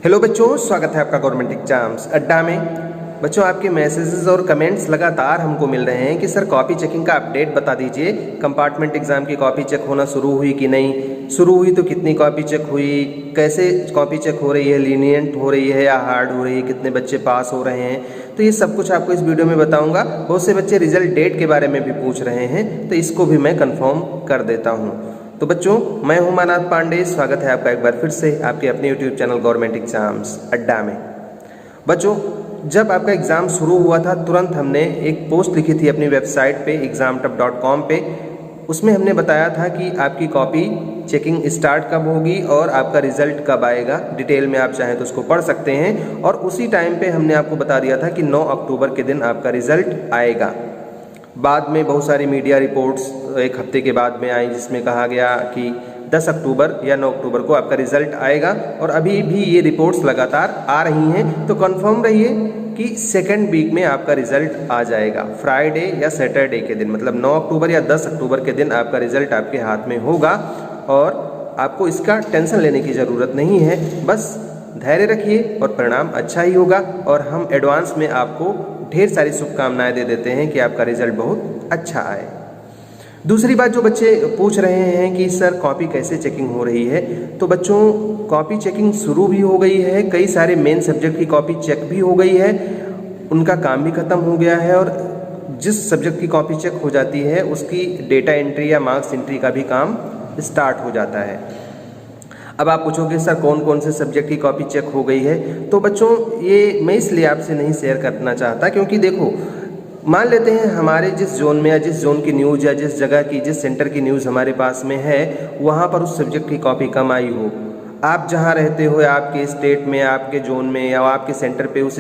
Hello बच्चों, स्वागत है आपका गवर्नमेंट एग्जाम्स अड्डा में। बच्चों, आपके मैसेजेस और कमेंट्स लगातार हमको मिल रहे हैं कि सर कॉपी चेकिंग का अपडेट बता दीजिए। कंपार्टमेंट एग्जाम की कॉपी चेक होना शुरू हुई कि नहीं, शुरू हुई तो कितनी कॉपी चेक हुई, कैसे कॉपी चेक हो रही है, लीनियंट हो रही है या हार्ड हो रही है, कितने बच्चे पास हो रहे हैं। तो ये सब कुछ आपको इस वीडियो में बताऊंगा। बहुत से बच्चे रिजल्ट डेट के बारे में भी पूछ रहे हैं, तो इसको भी मैं कन्फर्म कर देता हूँ। तो बच्चों, मैं हूं मानाथ पांडे, स्वागत है आपका एक बार फिर से आपके अपने यूट्यूब चैनल गवर्नमेंट एग्जाम्स अड्डा में। बच्चों, जब आपका एग्ज़ाम शुरू हुआ था तुरंत हमने एक पोस्ट लिखी थी अपनी वेबसाइट पे examtub.com पे। उसमें हमने बताया था कि आपकी कॉपी चेकिंग स्टार्ट कब होगी और आपका रिजल्ट कब आएगा। डिटेल में आप चाहें तो उसको पढ़ सकते हैं। और उसी टाइम पे हमने आपको बता दिया था कि 9 अक्टूबर के दिन आपका रिजल्ट आएगा। बाद में बहुत सारी मीडिया रिपोर्ट्स एक हफ्ते के बाद में आई, जिसमें कहा गया कि 10 अक्टूबर या 9 अक्टूबर को आपका रिजल्ट आएगा। और अभी भी ये रिपोर्ट्स लगातार आ रही हैं, तो कंफर्म रहिए कि सेकेंड वीक में आपका रिजल्ट आ जाएगा। फ्राइडे या सैटरडे के दिन, मतलब 9 अक्टूबर या 10 अक्टूबर के दिन आपका रिजल्ट आपके हाथ में होगा। और आपको इसका टेंशन लेने की ज़रूरत नहीं है, बस धैर्य रखिए और परिणाम अच्छा ही होगा। और हम एडवांस में आपको ढेर सारी शुभकामनाएं दे देते हैं कि आपका रिजल्ट बहुत अच्छा आए। दूसरी बात, जो बच्चे पूछ रहे हैं कि सर कॉपी कैसे चेकिंग हो रही है, तो बच्चों कॉपी चेकिंग शुरू भी हो गई है। कई सारे मेन सब्जेक्ट की कॉपी चेक भी हो गई है, उनका काम भी ख़त्म हो गया है। और जिस सब्जेक्ट की कॉपी चेक हो जाती है उसकी डेटा एंट्री या मार्क्स एंट्री का भी काम स्टार्ट हो जाता है। अब आप पूछोगे सर कौन कौन से सब्जेक्ट की कॉपी चेक हो गई है। तो बच्चों, ये मैं इसलिए आपसे नहीं शेयर करना चाहता क्योंकि देखो, मान लेते हैं हमारे जिस जोन में या जिस जोन की न्यूज़ या जिस जगह की जिस सेंटर की न्यूज़ हमारे पास में है, वहाँ पर उस सब्जेक्ट की कॉपी कम आई हो। आप जहाँ रहते हो या आपके स्टेट में, आपके जोन में या आपके सेंटर पे उस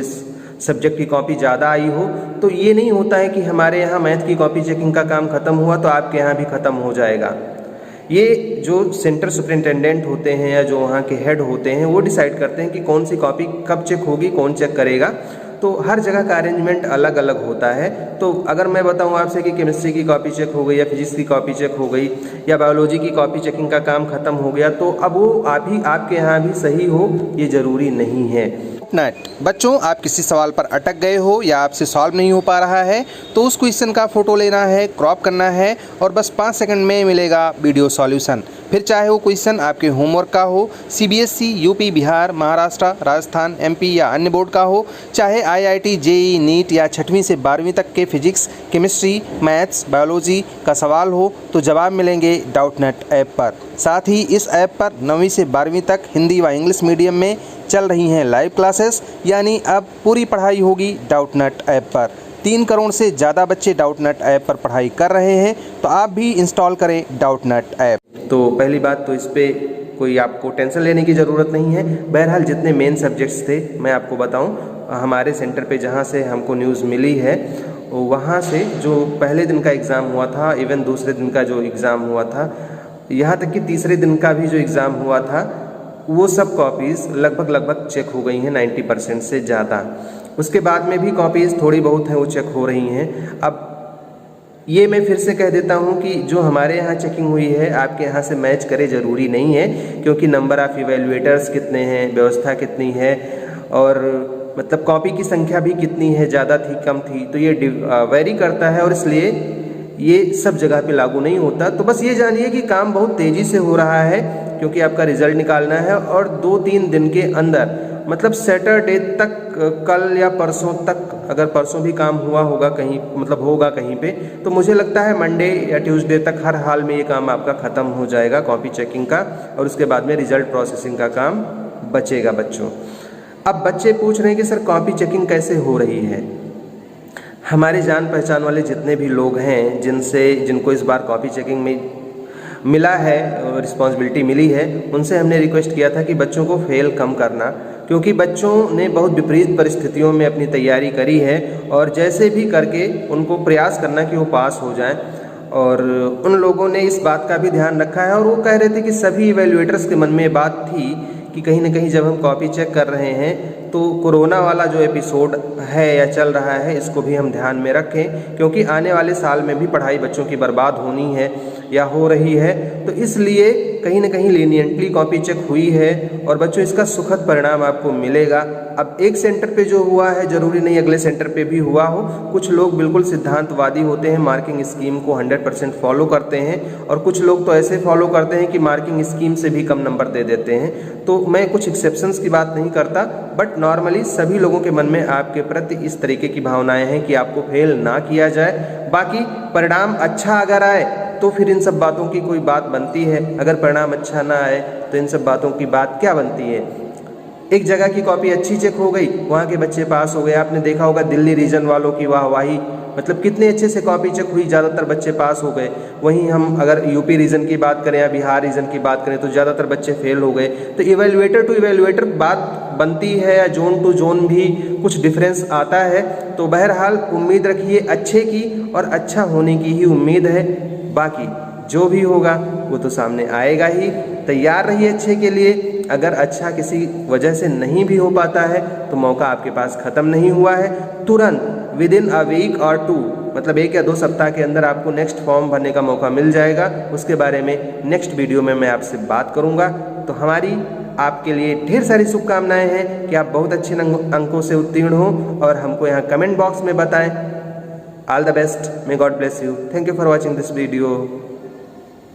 सब्जेक्ट की कॉपी ज़्यादा आई हो, तो ये नहीं होता है कि हमारे यहाँ मैथ की कॉपी चेकिंग का काम ख़त्म हुआ तो आपके यहाँ भी ख़त्म हो जाएगा। ये जो सेंटर सुपरिटेंडेंट होते हैं या जो वहाँ के हेड होते हैं, वो डिसाइड करते हैं कि कौन सी कॉपी कब चेक होगी, कौन चेक करेगा। तो हर जगह का अरेंजमेंट अलग अलग होता है। तो अगर मैं बताऊं आपसे कि केमिस्ट्री की कॉपी चेक हो गई या फिजिक्स की कॉपी चेक हो गई या बायोलॉजी की कॉपी चेकिंग का काम खत्म हो गया, तो अब वो आपके यहाँ भी सही हो, ये ज़रूरी नहीं है। बच्चों, आप किसी सवाल पर अटक गए हो या आपसे सॉल्व नहीं हो पा रहा है, तो उस क्वेश्चन का फ़ोटो लेना है, क्रॉप करना है और बस 5 सेकंड में मिलेगा वीडियो सॉल्यूशन। फिर चाहे वो क्वेश्चन आपके होमवर्क का हो, CBSE, UP, Bihar, Maharashtra, Rajasthan, MP या अन्य बोर्ड का हो, चाहे आईआईटी, जेईई, नीट या 6वीं से 12वीं तक के फिजिक्स, केमिस्ट्री, मैथ्स, बायोलॉजी का सवाल हो, तो जवाब मिलेंगे डाउटनेट ऐप पर। साथ ही इस ऐप पर 9वीं से 12वीं तक हिंदी व इंग्लिश मीडियम में चल रही हैं लाइव क्लासेस, यानी अब पूरी पढ़ाई होगी डाउटनेट ऐप पर। 3 करोड़ से ज़्यादा बच्चे डाउटनेट ऐप पर पढ़ाई कर रहे हैं, तो आप भी इंस्टॉल करें डाउटनेट ऐप। तो पहली बात तो इस पर कोई आपको टेंशन लेने की ज़रूरत नहीं है। बहरहाल जितने मेन सब्जेक्ट्स थे मैं आपको बताऊं, हमारे सेंटर पे जहां से हमको न्यूज़ मिली है, वहां से जो पहले दिन का एग्ज़ाम हुआ था, इवन दूसरे दिन का जो एग्ज़ाम हुआ था, यहाँ तक कि तीसरे दिन का भी जो एग्ज़ाम हुआ था, वो सब कॉपीज़ लगभग चेक हो गई हैं 90% से ज़्यादा। उसके बाद में भी कॉपीज़ थोड़ी बहुत हैं वो चेक हो रही हैं। अब ये मैं फिर से कह देता हूँ कि जो हमारे यहाँ चेकिंग हुई है आपके यहाँ से मैच करे ज़रूरी नहीं है, क्योंकि नंबर ऑफ़ इवेल्युएटर्स कितने हैं, व्यवस्था कितनी है और मतलब कॉपी की संख्या भी कितनी है, ज़्यादा थी कम थी, तो ये वेरी करता है और इसलिए ये सब जगह पे लागू नहीं होता। तो बस ये जानिए कि काम बहुत तेज़ी से हो रहा है, क्योंकि आपका रिज़ल्ट निकालना है और 2-3 दिन के अंदर, मतलब सैटरडे तक, कल या परसों तक, अगर परसों भी काम हुआ होगा कहीं, मतलब होगा कहीं पे, तो मुझे लगता है मंडे या ट्यूसडे तक हर हाल में ये काम आपका ख़त्म हो जाएगा कॉपी चेकिंग का, और उसके बाद में रिज़ल्ट प्रोसेसिंग का काम बचेगा बच्चों। अब बच्चे पूछ रहे हैं कि सर कॉपी चेकिंग कैसे हो रही है। हमारे जान पहचान वाले जितने भी लोग हैं जिनको इस बार कॉपी चेकिंग में मिला है, रिस्पॉन्सिबिलिटी मिली है, उनसे हमने रिक्वेस्ट किया था कि बच्चों को फेल कम करना, क्योंकि बच्चों ने बहुत विपरीत परिस्थितियों में अपनी तैयारी करी है और जैसे भी करके उनको प्रयास करना कि वो पास हो जाएं। और उन लोगों ने इस बात का भी ध्यान रखा है और वो कह रहे थे कि सभी इवैल्यूएटर्स के मन में ये बात थी कि कहीं ना कहीं जब हम कॉपी चेक कर रहे हैं तो कोरोना वाला जो एपिसोड है या चल रहा है इसको भी हम ध्यान में रखें, क्योंकि आने वाले साल में भी पढ़ाई बच्चों की बर्बाद होनी है या हो रही है। तो इसलिए कहीं ना कहीं लीनियंटली कॉपी चेक हुई है और बच्चों इसका सुखद परिणाम आपको मिलेगा। अब एक सेंटर पे जो हुआ है ज़रूरी नहीं अगले सेंटर पे भी हुआ हो। कुछ लोग बिल्कुल सिद्धांतवादी होते हैं, मार्किंग स्कीम को 100% फॉलो करते हैं, और कुछ लोग तो ऐसे फॉलो करते हैं कि मार्किंग स्कीम से भी कम नंबर दे देते हैं। तो मैं कुछ एक्सेप्शंस की बात नहीं करता, बट नॉर्मली सभी लोगों के मन में आपके प्रति इस तरीके की भावनाएं हैं कि आपको फेल ना किया जाए। बाकी परिणाम अच्छा अगर आए तो फिर इन सब बातों की कोई बात बनती है, अगर परिणाम अच्छा ना आए तो इन सब बातों की बात क्या बनती है। एक जगह की कॉपी अच्छी चेक हो गई, वहाँ के बच्चे पास हो गए। आपने देखा होगा दिल्ली रीजन वालों की वाहवाही, मतलब कितने अच्छे से कॉपी चेक हुई, ज़्यादातर बच्चे पास हो गए। वहीं हम अगर यूपी रीजन की बात करें या बिहार रीजन की बात करें तो ज़्यादातर बच्चे फेल हो गए। तो इवेल्युएटर टू इवेल्युएटर बात बनती है या जोन टू जोन भी कुछ डिफरेंस आता है। तो बहरहाल उम्मीद रखिए अच्छे की, और अच्छा होने की ही उम्मीद है। बाकी जो भी होगा वो तो सामने आएगा ही। तैयार रहिए अच्छे के लिए। अगर अच्छा किसी वजह से नहीं भी हो पाता है तो मौका आपके पास ख़त्म नहीं हुआ है। तुरंत विदिन अ वीक और 2, मतलब 1 या 2 सप्ताह के अंदर आपको नेक्स्ट फॉर्म भरने का मौका मिल जाएगा। उसके बारे में नेक्स्ट वीडियो में मैं आपसे बात करूँगा। तो हमारी आपके लिए ढेर सारी शुभकामनाएं हैं कि आप बहुत अच्छे अंकों से उत्तीर्ण हो, और हमको यहाँ कमेंट बॉक्स में बताएं। All the best, may God bless you. Thank you for watching this video.